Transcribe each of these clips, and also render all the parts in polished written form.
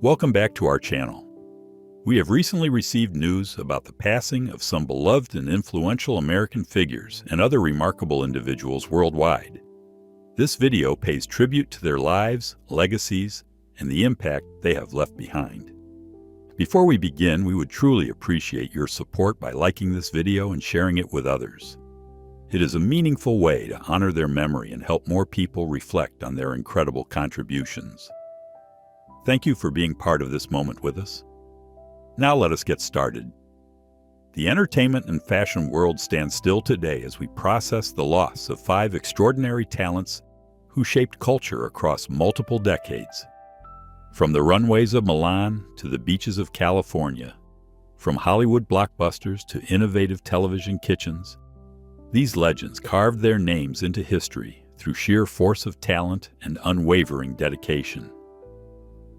Welcome back to our channel. We have recently received news about the passing of some beloved and influential American figures and other remarkable individuals worldwide. This video pays tribute to their lives, legacies, and the impact they have left behind. Before we begin, we would truly appreciate your support by liking this video and sharing it with others. It is a meaningful way to honor their memory and help more people reflect on their incredible contributions. Thank you for being part of this moment with us. Now let us get started. The entertainment and fashion world stand still today as we process the loss of 5 extraordinary talents who shaped culture across multiple decades. From the runways of Milan to the beaches of California, from Hollywood blockbusters to innovative television kitchens, these legends carved their names into history through sheer force of talent and unwavering dedication.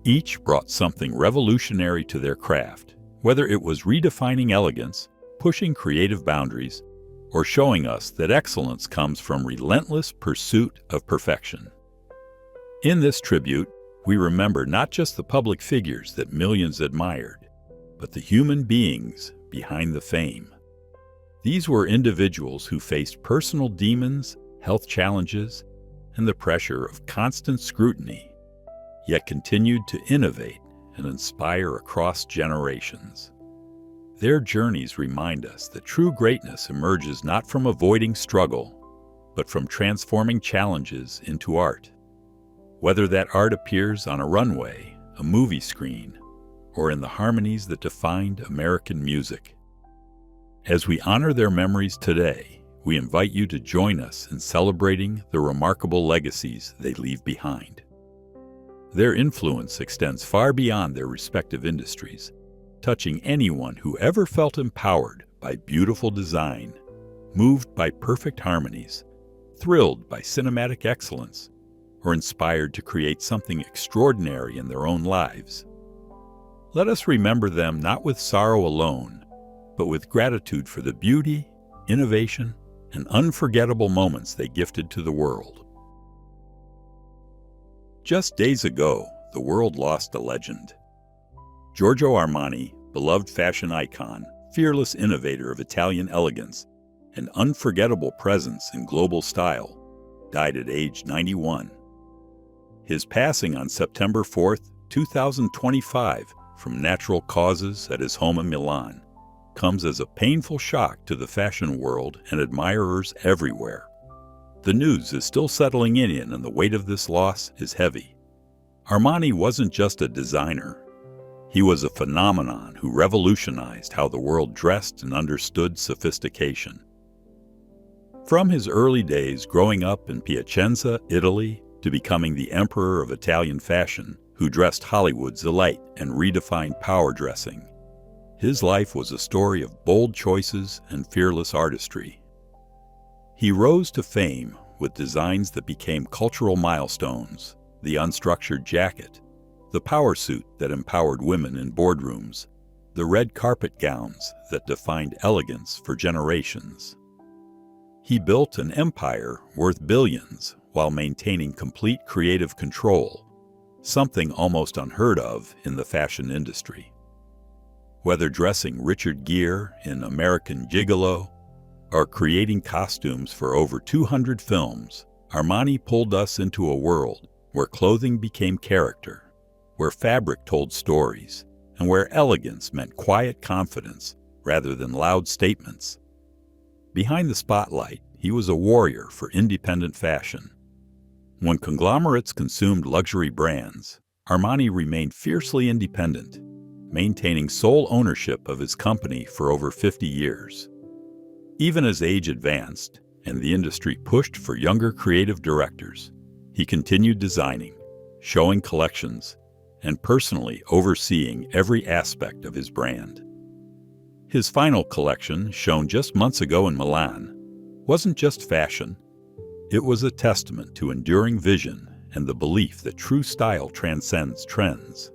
Each brought something revolutionary to their craft, whether it was redefining elegance, pushing creative boundaries, or showing us that excellence comes from relentless pursuit of perfection. In this tribute, we remember not just the public figures that millions admired, but the human beings behind the fame. These were individuals who faced personal demons, health challenges, and the pressure of constant scrutiny, yet continued to innovate and inspire across generations. Their journeys remind us that true greatness emerges not from avoiding struggle, but from transforming challenges into art. Whether that art appears on a runway, a movie screen, or in the harmonies that defined American music. As we honor their memories today, we invite you to join us in celebrating the remarkable legacies they leave behind. Their influence extends far beyond their respective industries, touching anyone who ever felt empowered by beautiful design, moved by perfect harmonies, thrilled by cinematic excellence, or inspired to create something extraordinary in their own lives. Let us remember them not with sorrow alone, but with gratitude for the beauty, innovation, and unforgettable moments they gifted to the world. Just days ago, the world lost a legend. Giorgio Armani, beloved fashion icon, fearless innovator of Italian elegance, and unforgettable presence in global style, died at age 91. His passing on September 4, 2025, from natural causes at his home in Milan, comes as a painful shock to the fashion world and admirers everywhere. The news is still settling in, and the weight of this loss is heavy. Armani wasn't just a designer. He was a phenomenon who revolutionized how the world dressed and understood sophistication. From his early days growing up in Piacenza, Italy, to becoming the emperor of Italian fashion, who dressed Hollywood's elite and redefined power dressing, his life was a story of bold choices and fearless artistry. He rose to fame with designs that became cultural milestones: the unstructured jacket, the power suit that empowered women in boardrooms, the red carpet gowns that defined elegance for generations. He built an empire worth billions while maintaining complete creative control, something almost unheard of in the fashion industry. Whether dressing Richard Gere in American Gigolo or creating costumes for over 200 films, Armani pulled us into a world where clothing became character, where fabric told stories, and where elegance meant quiet confidence rather than loud statements. Behind the spotlight, he was a warrior for independent fashion. When conglomerates consumed luxury brands, Armani remained fiercely independent, maintaining sole ownership of his company for over 50 years. Even as age advanced and the industry pushed for younger creative directors, he continued designing, showing collections, and personally overseeing every aspect of his brand. His final collection, shown just months ago in Milan, wasn't just fashion. It was a testament to enduring vision and the belief that true style transcends trends.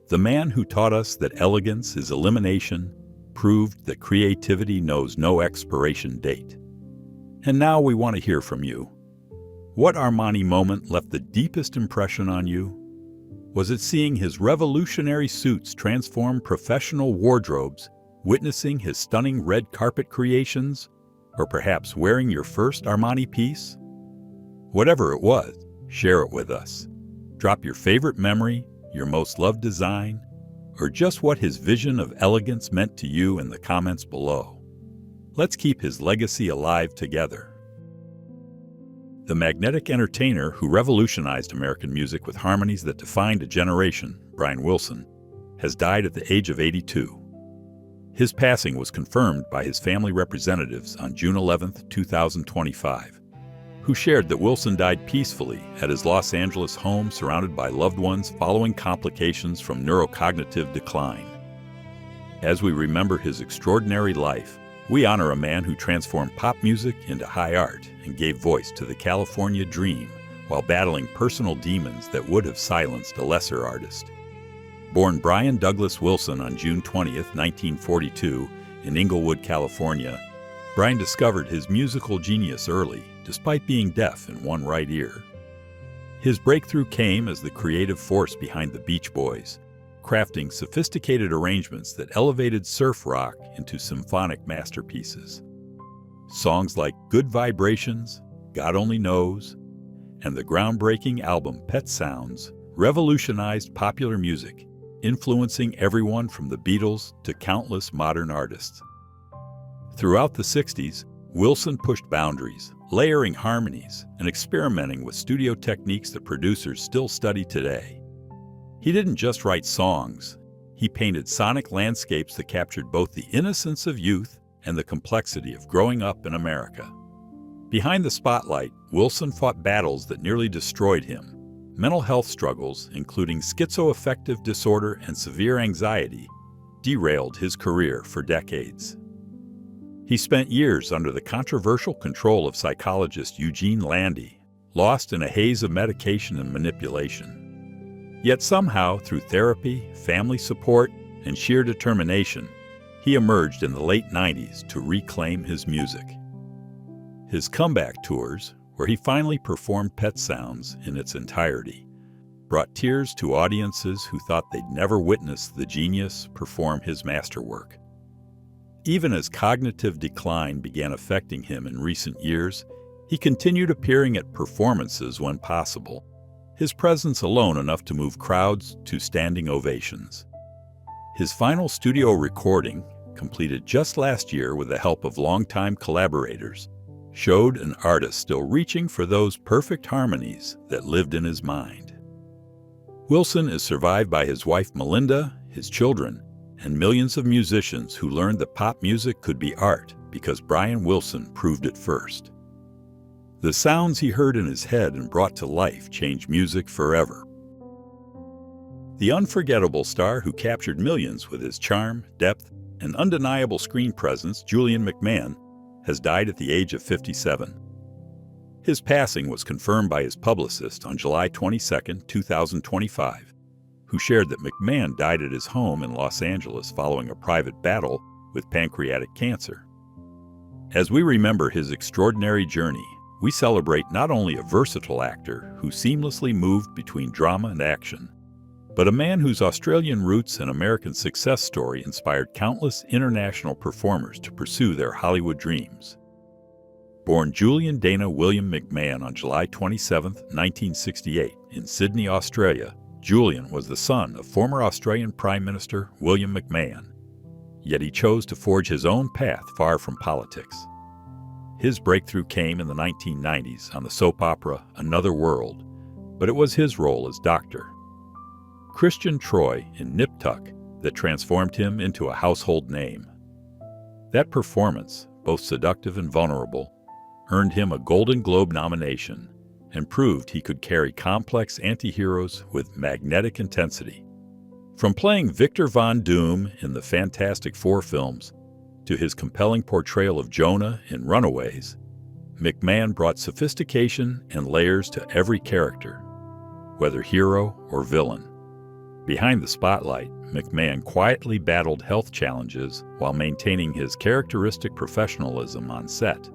The man who taught us that elegance is elimination proved that creativity knows no expiration date. And now we want to hear from you. What Armani moment left the deepest impression on you? Was it seeing his revolutionary suits transform professional wardrobes, witnessing his stunning red carpet creations, or perhaps wearing your first Armani piece? Whatever it was, share it with us. Drop your favorite memory, your most loved design, or just what his vision of elegance meant to you in the comments below. Let's keep his legacy alive together. The magnetic entertainer who revolutionized American music with harmonies that defined a generation, Brian Wilson, has died at the age of 82. His passing was confirmed by his family representatives on June 11, 2025, who shared that Wilson died peacefully at his Los Angeles home surrounded by loved ones following complications from neurocognitive decline. As we remember his extraordinary life, we honor a man who transformed pop music into high art and gave voice to the California dream while battling personal demons that would have silenced a lesser artist. Born Brian Douglas Wilson on June 20, 1942, in Inglewood, California, Brian discovered his musical genius early, despite being deaf in one right ear. His breakthrough came as the creative force behind the Beach Boys, crafting sophisticated arrangements that elevated surf rock into symphonic masterpieces. Songs like Good Vibrations, God Only Knows, and the groundbreaking album Pet Sounds revolutionized popular music, influencing everyone from the Beatles to countless modern artists. Throughout the 60s, Wilson pushed boundaries, layering harmonies and experimenting with studio techniques that producers still study today. He didn't just write songs, he painted sonic landscapes that captured both the innocence of youth and the complexity of growing up in America. Behind the spotlight, Wilson fought battles that nearly destroyed him. Mental health struggles, including schizoaffective disorder and severe anxiety, derailed his career for decades. He spent years under the controversial control of psychologist Eugene Landy, lost in a haze of medication and manipulation. Yet somehow, through therapy, family support, and sheer determination, he emerged in the late 90s to reclaim his music. His comeback tours, where he finally performed Pet Sounds in its entirety, brought tears to audiences who thought they'd never witness the genius perform his masterwork. Even as cognitive decline began affecting him in recent years, he continued appearing at performances when possible, his presence alone enough to move crowds to standing ovations. His final studio recording, completed just last year with the help of longtime collaborators, showed an artist still reaching for those perfect harmonies that lived in his mind. Wilson is survived by his wife Melinda, his children, and millions of musicians who learned that pop music could be art because Brian Wilson proved it first. The sounds he heard in his head and brought to life changed music forever. The unforgettable star who captured millions with his charm, depth, and undeniable screen presence, Julian McMahon, has died at the age of 57. His passing was confirmed by his publicist on July 22, 2025, who shared that McMahon died at his home in Los Angeles following a private battle with pancreatic cancer. As we remember his extraordinary journey, we celebrate not only a versatile actor who seamlessly moved between drama and action, but a man whose Australian roots and American success story inspired countless international performers to pursue their Hollywood dreams. Born Julian Dana William McMahon on July 27, 1968, in Sydney, Australia, Julian was the son of former Australian Prime Minister William McMahon. Yet he chose to forge his own path far from politics. His breakthrough came in the 1990s on the soap opera Another World, but it was his role as Dr. Christian Troy in Nip Tuck that transformed him into a household name. That performance, both seductive and vulnerable, earned him a Golden Globe nomination and proved he could carry complex anti-heroes with magnetic intensity. From playing Victor Von Doom in the Fantastic Four films to his compelling portrayal of Jonah in Runaways, McMahon brought sophistication and layers to every character, whether hero or villain. Behind the spotlight, McMahon quietly battled health challenges while maintaining his characteristic professionalism on set.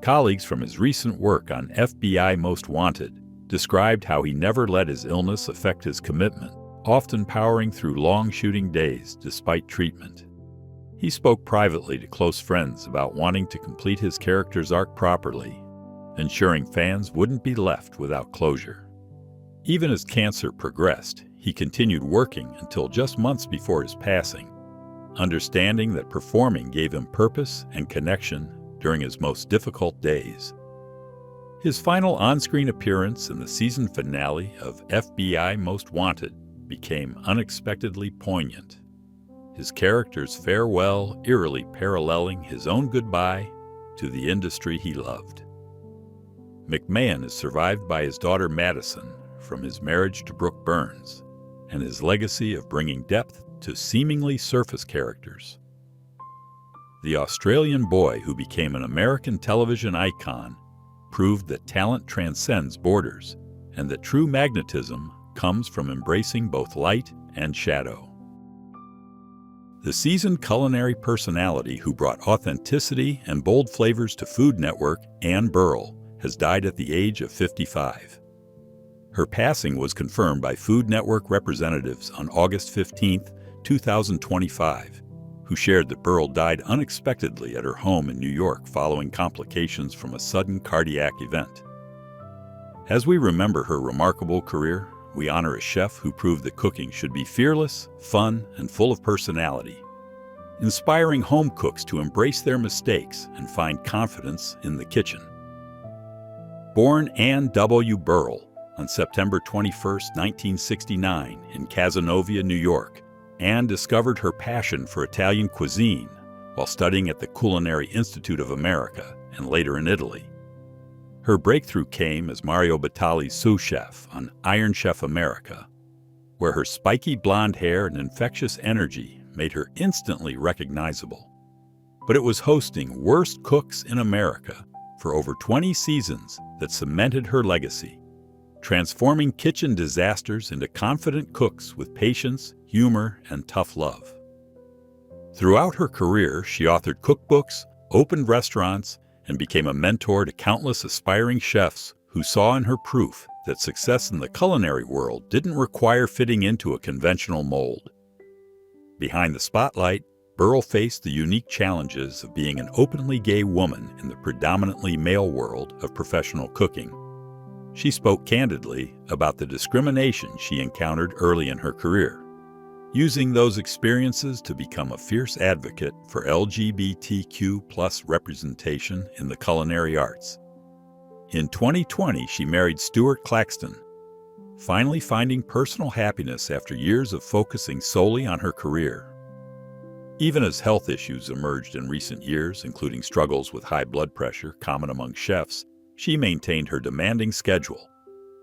Colleagues from his recent work on FBI Most Wanted described how he never let his illness affect his commitment, often powering through long shooting days despite treatment. He spoke privately to close friends about wanting to complete his character's arc properly, ensuring fans wouldn't be left without closure. Even as cancer progressed, he continued working until just months before his passing, understanding that performing gave him purpose and connection during his most difficult days. His final on-screen appearance in the season finale of FBI Most Wanted became unexpectedly poignant, his character's farewell eerily paralleling his own goodbye to the industry he loved. McMahon is survived by his daughter Madison from his marriage to Brooke Burns, and his legacy of bringing depth to seemingly surface characters. The Australian boy who became an American television icon proved that talent transcends borders and that true magnetism comes from embracing both light and shadow. The seasoned culinary personality who brought authenticity and bold flavors to Food Network, Anne Burrell, has died at the age of 55. Her passing was confirmed by Food Network representatives on August 15, 2025, who shared that Burrell died unexpectedly at her home in New York following complications from a sudden cardiac event. As we remember her remarkable career, we honor a chef who proved that cooking should be fearless, fun, and full of personality, inspiring home cooks to embrace their mistakes and find confidence in the kitchen. Born Anne W. Burrell on September 21, 1969, in Cazenovia, New York, Anne discovered her passion for Italian cuisine while studying at the Culinary Institute of America and later in Italy. Her breakthrough came as Mario Batali's sous chef on Iron Chef America, where her spiky blonde hair and infectious energy made her instantly recognizable. But it was hosting Worst Cooks in America for over 20 seasons that cemented her legacy, transforming kitchen disasters into confident cooks with patience, humor, and tough love. Throughout her career, she authored cookbooks, opened restaurants, and became a mentor to countless aspiring chefs who saw in her proof that success in the culinary world didn't require fitting into a conventional mold. Behind the spotlight, Burrell faced the unique challenges of being an openly gay woman in the predominantly male world of professional cooking. She spoke candidly about the discrimination she encountered early in her career, using those experiences to become a fierce advocate for LGBTQ+ representation in the culinary arts. In 2020, she married Stuart Claxton, finally finding personal happiness after years of focusing solely on her career. Even as health issues emerged in recent years, including struggles with high blood pressure common among chefs, she maintained her demanding schedule,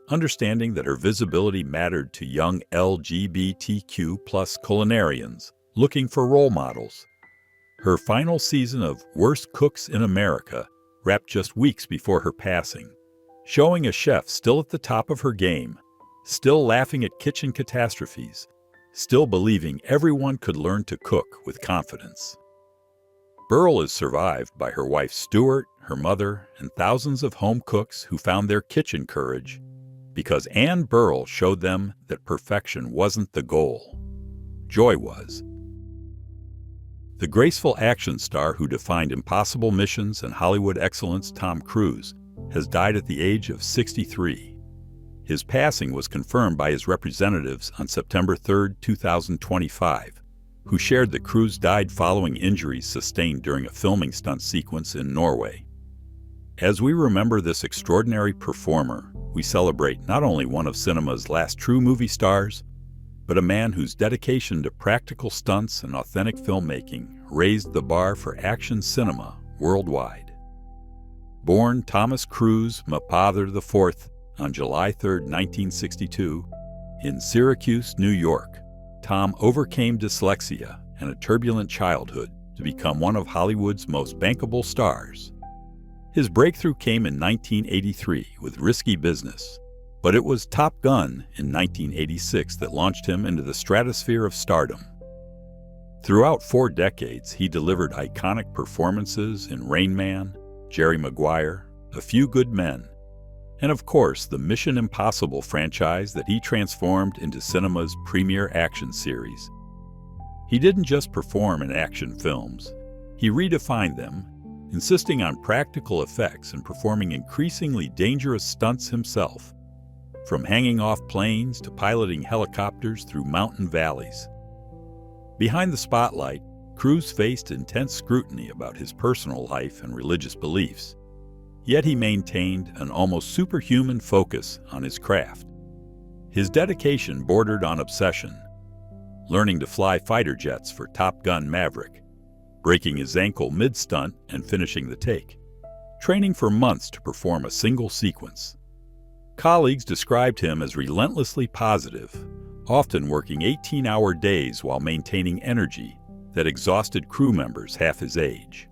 understanding that her visibility mattered to young LGBTQ+ culinarians looking for role models. Her final season of Worst Cooks in America wrapped just weeks before her passing, showing a chef still at the top of her game, still laughing at kitchen catastrophes, still believing everyone could learn to cook with confidence. Burrell is survived by her wife Stuart, her mother, and thousands of home cooks who found their kitchen courage because Anne Burrell showed them that perfection wasn't the goal. Joy was. The graceful action star who defined impossible missions and Hollywood excellence, Tom Cruise, has died at the age of 63. His passing was confirmed by his representatives on September 3, 2025, who shared that Cruise died following injuries sustained during a filming stunt sequence in Norway. As we remember this extraordinary performer, we celebrate not only one of cinema's last true movie stars, but a man whose dedication to practical stunts and authentic filmmaking raised the bar for action cinema worldwide. Born Thomas Cruise Mapother IV on July 3, 1962, in Syracuse, New York, Tom overcame dyslexia and a turbulent childhood to become one of Hollywood's most bankable stars. His breakthrough came in 1983 with Risky Business, but it was Top Gun in 1986 that launched him into the stratosphere of stardom. Throughout 4 decades, he delivered iconic performances in Rain Man, Jerry Maguire, A Few Good Men, and of course the Mission Impossible franchise that he transformed into cinema's premier action series. He didn't just perform in action films, he redefined them, insisting on practical effects and performing increasingly dangerous stunts himself, from hanging off planes to piloting helicopters through mountain valleys. Behind the spotlight, Cruise faced intense scrutiny about his personal life and religious beliefs, yet he maintained an almost superhuman focus on his craft. His dedication bordered on obsession, learning to fly fighter jets for Top Gun Maverick, breaking his ankle mid-stunt and finishing the take, training for months to perform a single sequence. Colleagues described him as relentlessly positive, often working 18-hour days while maintaining energy that exhausted crew members half his age.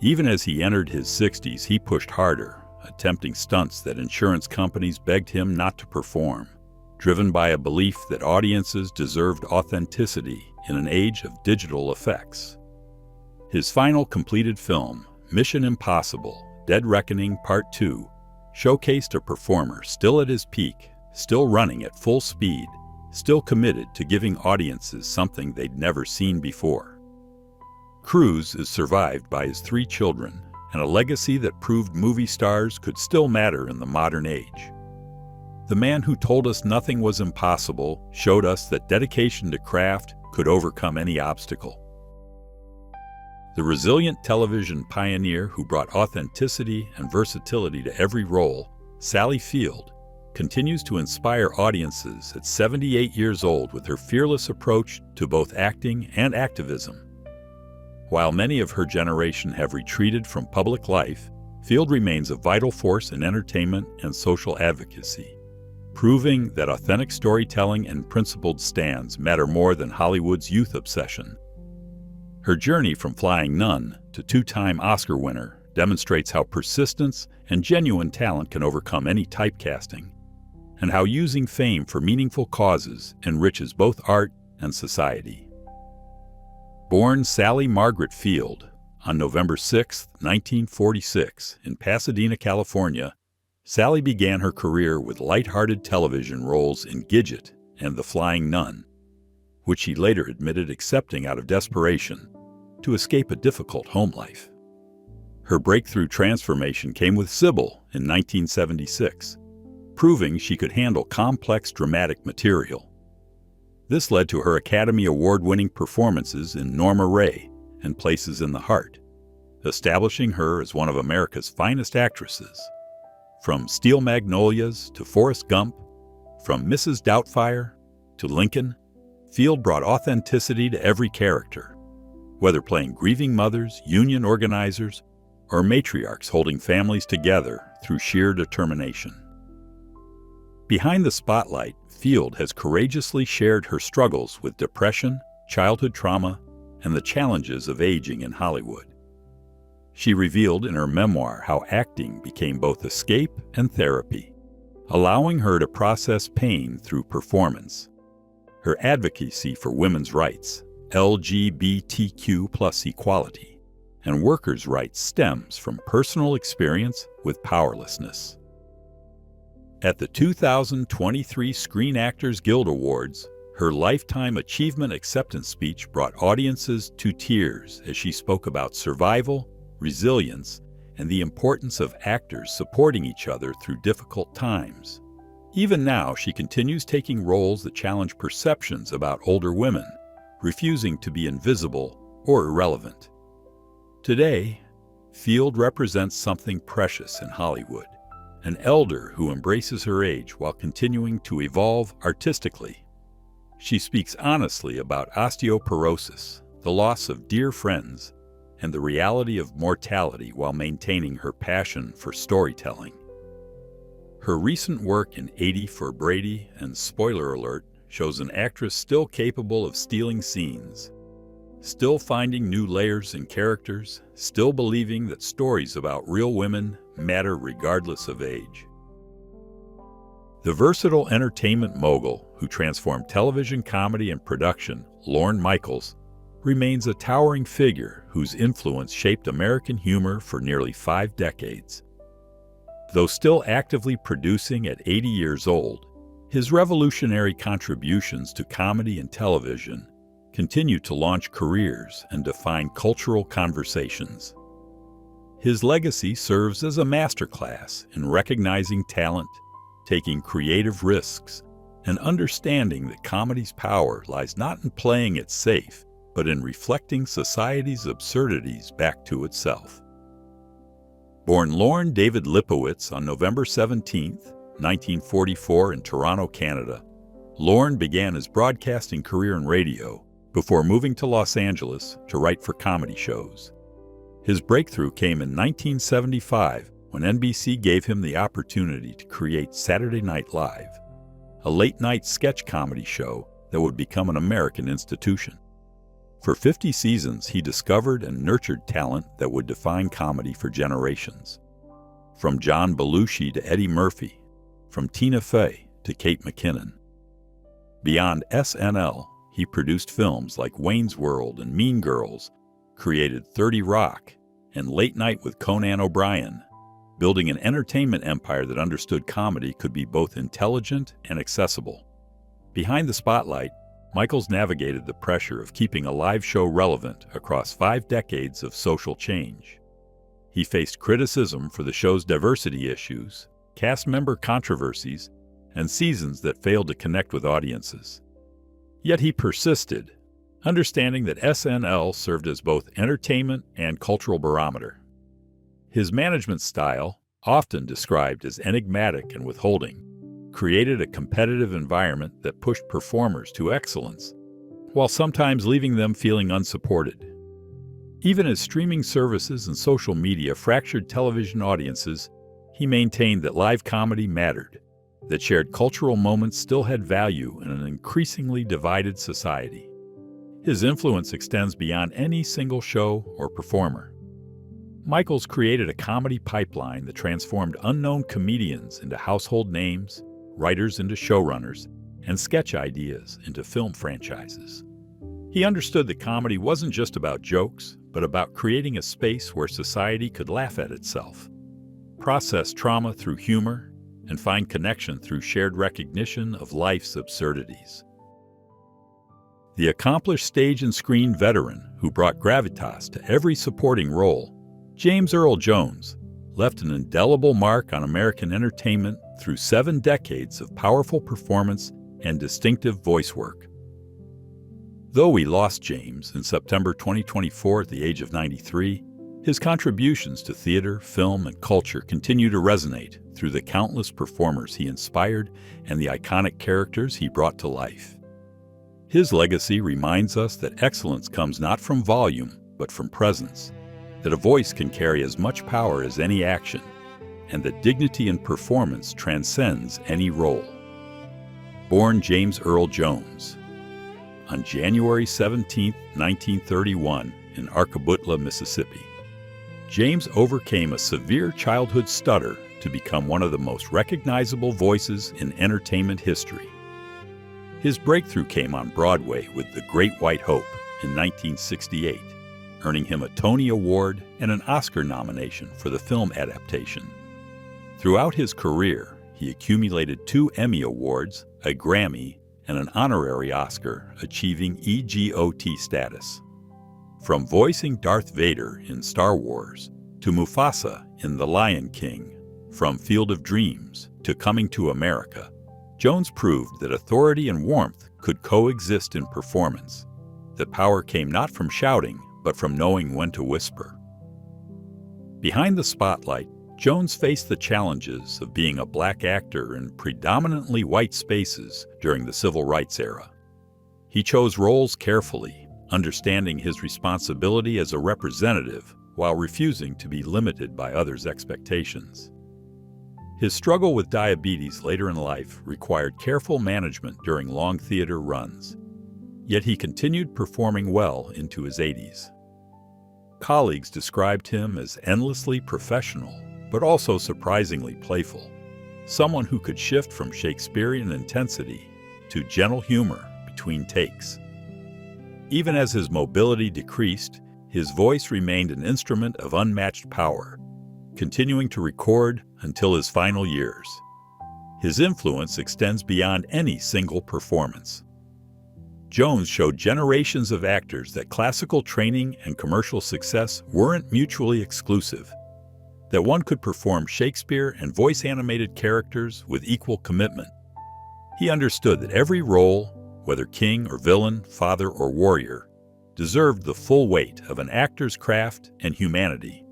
Even as he entered his 60s, he pushed harder, attempting stunts that insurance companies begged him not to perform, driven by a belief that audiences deserved authenticity in an age of digital effects. His final completed film, Mission Impossible: Dead Reckoning Part 2, showcased a performer still at his peak, still running at full speed, still committed to giving audiences something they'd never seen before. Cruise is survived by his 3 children and a legacy that proved movie stars could still matter in the modern age. The man who told us nothing was impossible showed us that dedication to craft could overcome any obstacle. The resilient television pioneer who brought authenticity and versatility to every role, Sally Field, continues to inspire audiences at 78 years old with her fearless approach to both acting and activism. While many of her generation have retreated from public life, Field remains a vital force in entertainment and social advocacy, proving that authentic storytelling and principled stands matter more than Hollywood's youth obsession. Her journey from flying nun to 2-time Oscar winner demonstrates how persistence and genuine talent can overcome any typecasting, and how using fame for meaningful causes enriches both art and society. Born Sally Margaret Field on November 6, 1946, in Pasadena, California, Sally began her career with light-hearted television roles in Gidget and The Flying Nun, which she later admitted accepting out of desperation to escape a difficult home life. Her breakthrough transformation came with Sybil in 1976, proving she could handle complex dramatic material. This led to her Academy Award-winning performances in Norma Ray and Places in the Heart, establishing her as one of America's finest actresses. From Steel Magnolias to Forrest Gump, from Mrs. Doubtfire to Lincoln, Field brought authenticity to every character, whether playing grieving mothers, union organizers, or matriarchs holding families together through sheer determination. Behind the spotlight, Field has courageously shared her struggles with depression, childhood trauma, and the challenges of aging in Hollywood. She revealed in her memoir how acting became both escape and therapy, allowing her to process pain through performance. Her advocacy for women's rights, LGBTQ+ equality, and workers' rights stems from personal experience with powerlessness. At the 2023 Screen Actors Guild Awards, her Lifetime Achievement Acceptance speech brought audiences to tears as she spoke about survival, resilience, and the importance of actors supporting each other through difficult times. Even now, she continues taking roles that challenge perceptions about older women, refusing to be invisible or irrelevant. Today, Field represents something precious in Hollywood, an elder who embraces her age while continuing to evolve artistically. She speaks honestly about osteoporosis, the loss of dear friends, and the reality of mortality while maintaining her passion for storytelling. Her recent work in 80 for Brady and Spoiler Alert shows an actress still capable of stealing scenes, still finding new layers in characters, still believing that stories about real women matter regardless of age. The versatile entertainment mogul who transformed television comedy and production, Lorne Michaels, remains a towering figure whose influence shaped American humor for nearly 5 decades. Though still actively producing at 80 years old, his revolutionary contributions to comedy and television continue to launch careers and define cultural conversations. His legacy serves as a masterclass in recognizing talent, taking creative risks, and understanding that comedy's power lies not in playing it safe, but in reflecting society's absurdities back to itself. Born Lorne David Lipowitz on November 17, 1944 in Toronto, Canada, Lorne began his broadcasting career in radio before moving to Los Angeles to write for comedy shows. His breakthrough came in 1975 when NBC gave him the opportunity to create Saturday Night Live, a late-night sketch comedy show that would become an American institution. For 50 seasons, he discovered and nurtured talent that would define comedy for generations. From John Belushi to Eddie Murphy, from Tina Fey to Kate McKinnon. Beyond SNL, he produced films like Wayne's World and Mean Girls, created 30 Rock and Late Night with Conan O'Brien, building an entertainment empire that understood comedy could be both intelligent and accessible. Behind the spotlight, Michaels navigated the pressure of keeping a live show relevant across 5 decades of social change. He faced criticism for the show's diversity issues, cast member controversies, and seasons that failed to connect with audiences. Yet he persisted, understanding that SNL served as both entertainment and cultural barometer. His management style, often described as enigmatic and withholding, created a competitive environment that pushed performers to excellence, while sometimes leaving them feeling unsupported. Even as streaming services and social media fractured television audiences, he maintained that live comedy mattered, that shared cultural moments still had value in an increasingly divided society. His influence extends beyond any single show or performer. Michaels created a comedy pipeline that transformed unknown comedians into household names, writers into showrunners, and sketch ideas into film franchises. He understood that comedy wasn't just about jokes, but about creating a space where society could laugh at itself, process trauma through humor, and find connection through shared recognition of life's absurdities. The accomplished stage and screen veteran who brought gravitas to every supporting role, James Earl Jones, left an indelible mark on American entertainment through 7 decades of powerful performance and distinctive voice work. Though we lost James in September 2024 at the age of 93, his contributions to theater, film, and culture continue to resonate through the countless performers he inspired and the iconic characters he brought to life. His legacy reminds us that excellence comes not from volume, but from presence, that a voice can carry as much power as any action, and that dignity in performance transcends any role. Born James Earl Jones on January 17, 1931, in Arkabutla, Mississippi, James overcame a severe childhood stutter to become one of the most recognizable voices in entertainment history. His breakthrough came on Broadway with The Great White Hope in 1968, earning him a Tony Award and an Oscar nomination for the film adaptation. Throughout his career, he accumulated 2 Emmy Awards, a Grammy, and an honorary Oscar, achieving EGOT status. From voicing Darth Vader in Star Wars to Mufasa in The Lion King, from Field of Dreams to Coming to America, Jones proved that authority and warmth could coexist in performance, that power came not from shouting, but from knowing when to whisper. Behind the spotlight, Jones faced the challenges of being a black actor in predominantly white spaces during the Civil Rights era. He chose roles carefully, understanding his responsibility as a representative while refusing to be limited by others' expectations. His struggle with diabetes later in life required careful management during long theater runs, yet he continued performing well into his 80s. Colleagues described him as endlessly professional, but also surprisingly playful, someone who could shift from Shakespearean intensity to gentle humor between takes. Even as his mobility decreased, his voice remained an instrument of unmatched power, continuing to record until his final years. His influence extends beyond any single performance. Jones showed generations of actors that classical training and commercial success weren't mutually exclusive, that one could perform Shakespeare and voice-animated characters with equal commitment. He understood that every role, whether king or villain, father or warrior, deserved the full weight of an actor's craft and humanity.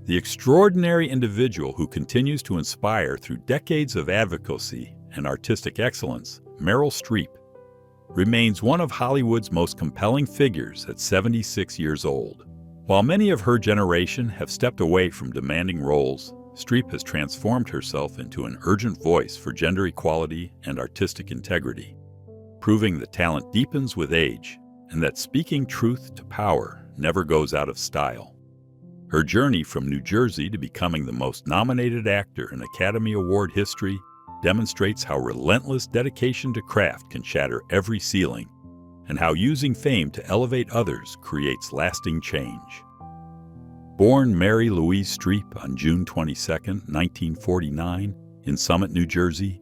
The extraordinary individual who continues to inspire through decades of advocacy and artistic excellence, Meryl Streep, remains one of Hollywood's most compelling figures at 76 years old. While many of her generation have stepped away from demanding roles, Streep has transformed herself into an urgent voice for gender equality and artistic integrity, proving that talent deepens with age and that speaking truth to power never goes out of style. Her journey from New Jersey to becoming the most nominated actor in Academy Award history demonstrates how relentless dedication to craft can shatter every ceiling, and how using fame to elevate others creates lasting change. Born Mary Louise Streep on June 22, 1949, in Summit, New Jersey,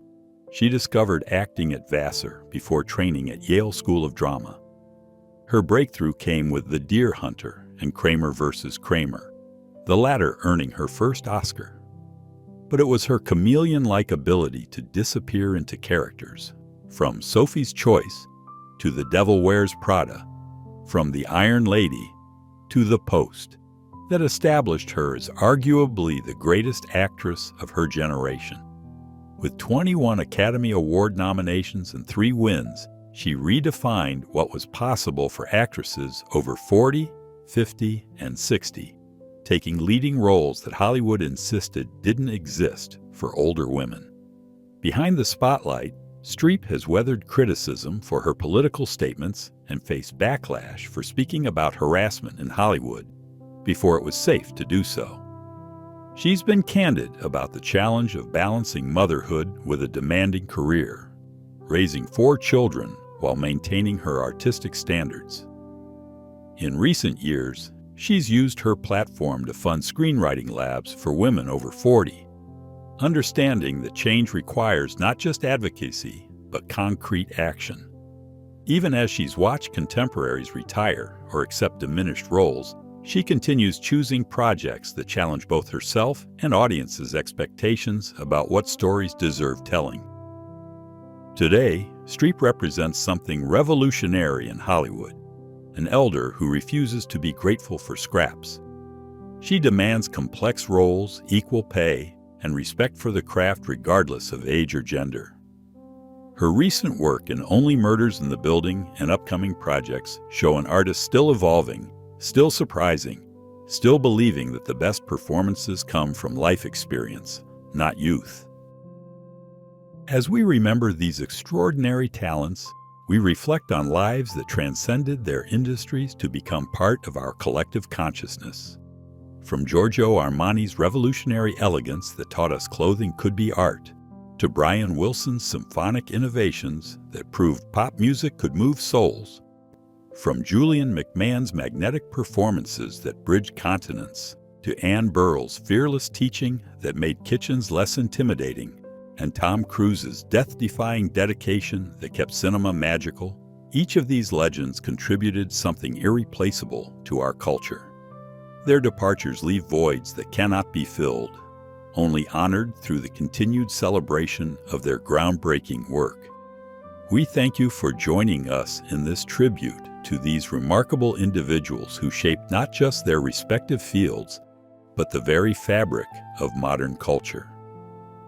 she discovered acting at Vassar before training at Yale School of Drama. Her breakthrough came with The Deer Hunter and Kramer vs. Kramer, the latter earning her first Oscar. But it was her chameleon-like ability to disappear into characters, from Sophie's Choice to The Devil Wears Prada, from The Iron Lady to The Post, that established her as arguably the greatest actress of her generation. With 21 Academy Award nominations and 3 wins, she redefined what was possible for actresses over 40, 50, and 60. Taking leading roles that Hollywood insisted didn't exist for older women. Behind the spotlight, Streep has weathered criticism for her political statements and faced backlash for speaking about harassment in Hollywood before it was safe to do so. She's been candid about the challenge of balancing motherhood with a demanding career, raising 4 children while maintaining her artistic standards. In recent years, she's used her platform to fund screenwriting labs for women over 40, understanding that change requires not just advocacy, but concrete action. Even as she's watched contemporaries retire or accept diminished roles, she continues choosing projects that challenge both herself and audiences' expectations about what stories deserve telling. Today, Streep represents something revolutionary in Hollywood, an elder who refuses to be grateful for scraps. She demands complex roles, equal pay, and respect for the craft regardless of age or gender. Her recent work in Only Murders in the Building and upcoming projects show an artist still evolving, still surprising, still believing that the best performances come from life experience, not youth. As we remember these extraordinary talents, we reflect on lives that transcended their industries to become part of our collective consciousness. From Giorgio Armani's revolutionary elegance that taught us clothing could be art, to Brian Wilson's symphonic innovations that proved pop music could move souls, from Julian McMahon's magnetic performances that bridged continents, to Anne Burrell's fearless teaching that made kitchens less intimidating, and Tom Cruise's death-defying dedication that kept cinema magical, each of these legends contributed something irreplaceable to our culture. Their departures leave voids that cannot be filled, only honored through the continued celebration of their groundbreaking work. We thank you for joining us in this tribute to these remarkable individuals who shaped not just their respective fields, but the very fabric of modern culture.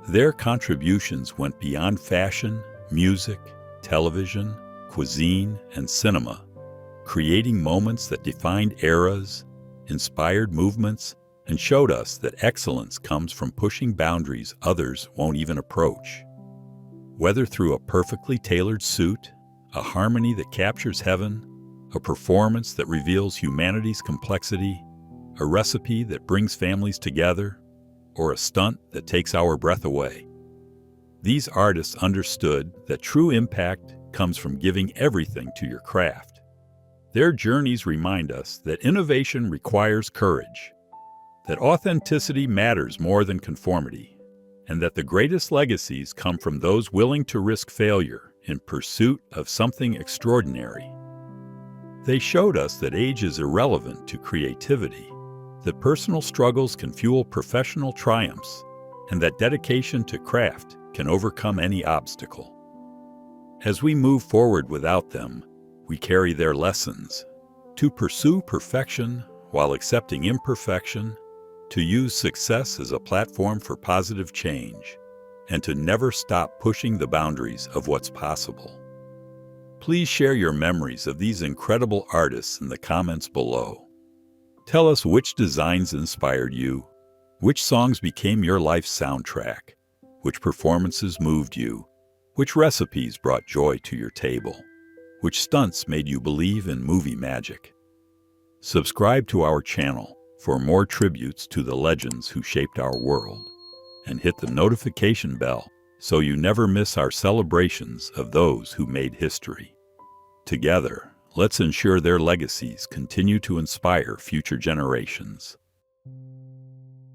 Their contributions went beyond fashion, music, television, cuisine, and cinema, creating moments that defined eras, inspired movements, and showed us that excellence comes from pushing boundaries others won't even approach. Whether through a perfectly tailored suit, a harmony that captures heaven, a performance that reveals humanity's complexity, a recipe that brings families together, or a stunt that takes our breath away. These artists understood that true impact comes from giving everything to your craft. Their journeys remind us that innovation requires courage, that authenticity matters more than conformity, and that the greatest legacies come from those willing to risk failure in pursuit of something extraordinary. They showed us that age is irrelevant to creativity, that personal struggles can fuel professional triumphs, and that dedication to craft can overcome any obstacle. As we move forward without them, we carry their lessons: to pursue perfection while accepting imperfection, to use success as a platform for positive change, and to never stop pushing the boundaries of what's possible. Please share your memories of these incredible artists in the comments below. Tell us which designs inspired you, which songs became your life's soundtrack, which performances moved you, which recipes brought joy to your table, which stunts made you believe in movie magic. Subscribe to our channel for more tributes to the legends who shaped our world, and hit the notification bell so you never miss our celebrations of those who made history. Together, let's ensure their legacies continue to inspire future generations.